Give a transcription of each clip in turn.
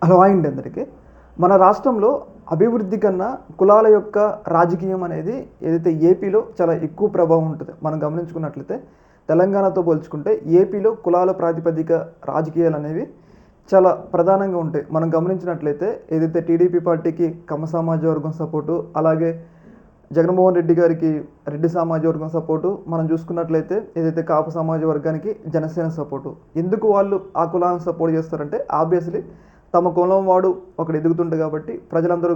Hello అండి అందరికీ. మన రాష్ట్రంలో అభివృద్ధి కన్నా కులాల యొక్క రాజకీయం అనేది ఏదైతే ఏపీలో చాలా ఎక్కువ ప్రభావం ఉంటుంది. మనం గమనించుకున్నట్లయితే తెలంగాణతో పోల్చుకుంటే ఏపీలో కులాల ప్రాతిపదిక రాజకీయాలు అనేవి చాలా ప్రధానంగా ఉంటాయి. మనం గమనించినట్లయితే ఏదైతే టీడీపీ పార్టీకి కమ్మ సమాజ వర్గం సపోర్టు, అలాగే జగన్మోహన్ రెడ్డి గారికి రెడ్డి సమాజ వర్గం సపోర్టు, మనం చూసుకున్నట్లయితే ఏదైతే కాపు సమాజ వర్గానికి జనసేన సపోర్టు. ఎందుకు వాళ్ళు ఆ కులాలను సపోర్ట్ చేస్తారంటే ఆబ్వియస్లీ తమ కులం వాడు ఒకడు ఎదుగుతుండే కాబట్టి ప్రజలందరూ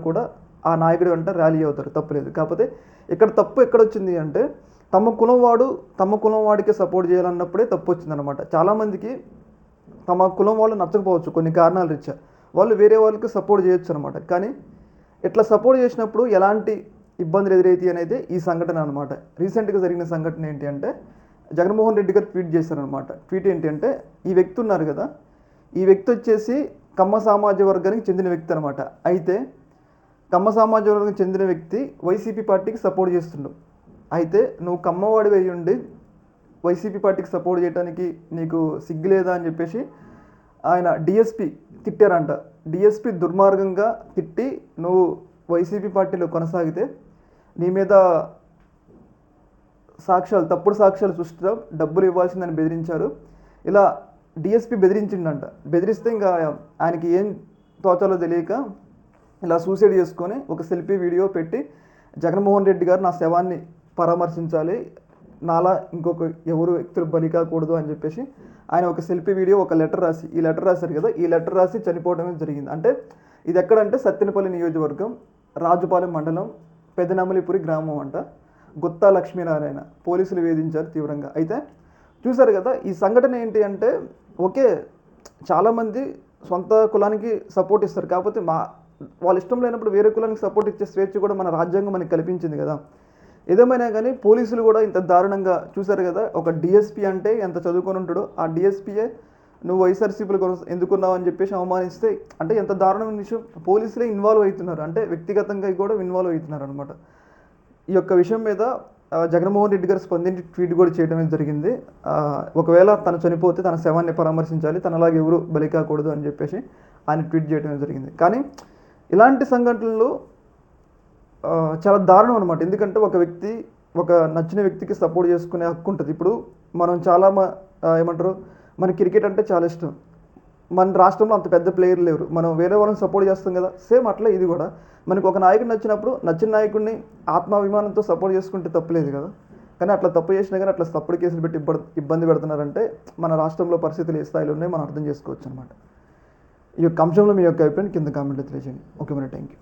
కూడా ఆ నాయకుడి వెంట ర్యాలీ అవుతారు, తప్పులేదు. కాకపోతే ఇక్కడ తప్పు ఎక్కడొచ్చింది అంటే తమ కులం వాడికే సపోర్ట్ చేయాలన్నప్పుడే తప్పు వచ్చిందనమాట. చాలామందికి తమ కులం వాళ్ళు నచ్చకపోవచ్చు, కొన్ని కారణాల రీత్యా వాళ్ళు వేరే వాళ్ళకి సపోర్ట్ చేయొచ్చు అనమాట. కానీ ఇట్లా సపోర్ట్ చేసినప్పుడు ఎలాంటి ఇబ్బందులు ఎదురైతాయి అనేది ఈ సంఘటన అనమాట. రీసెంట్గా జరిగిన సంఘటన ఏంటి అంటే జగన్మోహన్ రెడ్డి గారు ట్వీట్ చేశారనమాట. ట్వీట్ ఏంటి అంటే, ఈ వ్యక్తి ఉన్నారు కదా, ఈ వ్యక్తి వచ్చేసి కమ్మ సామాజ వర్గానికి చెందిన వ్యక్తి అనమాట. అయితే కమ్మ సమాజ వర్గానికి చెందిన వ్యక్తి వైసీపీ పార్టీకి సపోర్ట్ చేస్తుండు. అయితే నువ్వు కమ్మవాడి వేయి ఉండి వైసీపీ పార్టీకి సపోర్ట్ చేయడానికి నీకు సిగ్గు లేదా అని చెప్పేసి ఆయన డిఎస్పి తిట్టారంట. డిఎస్పి దుర్మార్గంగా తిట్టి, నువ్వు వైసీపీ పార్టీలో కొనసాగితే నీ మీద తప్పుడు సాక్ష్యాలు సృష్టించడం, డబ్బులు ఇవ్వాల్సిందని బెదిరించారు. ఇలా డిఎస్పి బెదిరించిండంట. బెదిరిస్తే ఇంకా ఆయనకి ఏం తోచాలో తెలియక ఇలా సూసైడ్ చేసుకొని ఒక సెల్ఫీ వీడియో పెట్టి, జగన్మోహన్ రెడ్డి గారు నా శవాన్ని పరామర్శించాలి, నాలా ఇంకొక ఎవరు వ్యక్తులు బలి కాకూడదు అని చెప్పేసి ఆయన ఒక సెల్ఫీ వీడియో, ఒక లెటర్ రాసి, ఈ లెటర్ రాశారు కదా, ఈ లెటర్ రాసి చనిపోవడమే జరిగింది. అంటే ఇది ఎక్కడంటే సత్తెనపల్లి నియోజకవర్గం, రాజుపాలెం మండలం, పెదనమలిపురి గ్రామం అంట. గుత్తా లక్ష్మీనారాయణ పోలీసులు వేధించారు తీవ్రంగా. అయితే చూసారు కదా, ఈ సంఘటన ఏంటి అంటే, ఓకే చాలామంది సొంత కులానికి సపోర్ట్ ఇస్తారు, కాకపోతే వాళ్ళ ఇష్టం లేనప్పుడు వేరే కులానికి సపోర్ట్ ఇచ్చే స్వేచ్ఛ కూడా మన రాజ్యాంగం మనకి కల్పించింది కదా. ఏదేమైనా కానీ పోలీసులు కూడా ఇంత దారుణంగా చూసారు కదా. ఒక డిఎస్పీ అంటే ఎంత చదువుకొని ఉంటాడో ఆ డిఎస్పీయే నువ్వు వైఎస్ఆర్సీపీలో ఎందుకున్నావు అని చెప్పేసి అవమానిస్తే అంటే ఎంత దారుణమైన విషయం. పోలీసులే ఇన్వాల్వ్ అవుతున్నారు, అంటే వ్యక్తిగతంగా కూడా ఇన్వాల్వ్ అవుతున్నారు అనమాట. ఈ యొక్క విషయం మీద జగన్మోహన్ రెడ్డి గారు స్పందించి ట్వీట్ కూడా చేయడం జరిగింది. ఒకవేళ తను చనిపోతే తన శవాన్ని పరామర్శించాలి, తనలాగా ఎవరు బలి కాకూడదు అని చెప్పేసి ఆయన ట్వీట్ చేయడం జరిగింది. కానీ ఇలాంటి సంఘటనలు చాలా దారుణం అనమాట. ఎందుకంటే ఒక నచ్చిన వ్యక్తికి సపోర్ట్ చేసుకునే హక్కు ఉంటుంది. ఇప్పుడు మనం చాలా మన క్రికెట్ అంటే చాలా ఇష్టం. మన రాష్ట్రంలో అంత పెద్ద ప్లేయర్ లేరు, మనం వేరే వాళ్ళని సపోర్ట్ చేస్తాం కదా. సేమ్ అట్లా ఇది కూడా మనకు ఒక నాయకుడు నచ్చినప్పుడు నచ్చిన నాయకుడిని ఆత్మాభిమానంతో సపోర్ట్ చేసుకుంటే తప్పులేదు కదా. కానీ అట్లా తప్పు చేసినా కానీ అట్లా తప్పుడు కేసులు పెట్టి ఇబ్బంది పెడుతున్నారంటే మన రాష్ట్రంలో పరిస్థితులు ఏ స్థాయిలో ఉన్నాయో మనం అర్థం చేసుకోవచ్చు అనమాట. ఈ యొక్క అంశంలో మీ యొక్క అభిప్రాయం కింద కామెంట్లో తెలియజేయండి. ఓకే మరి, థ్యాంక్ యూ.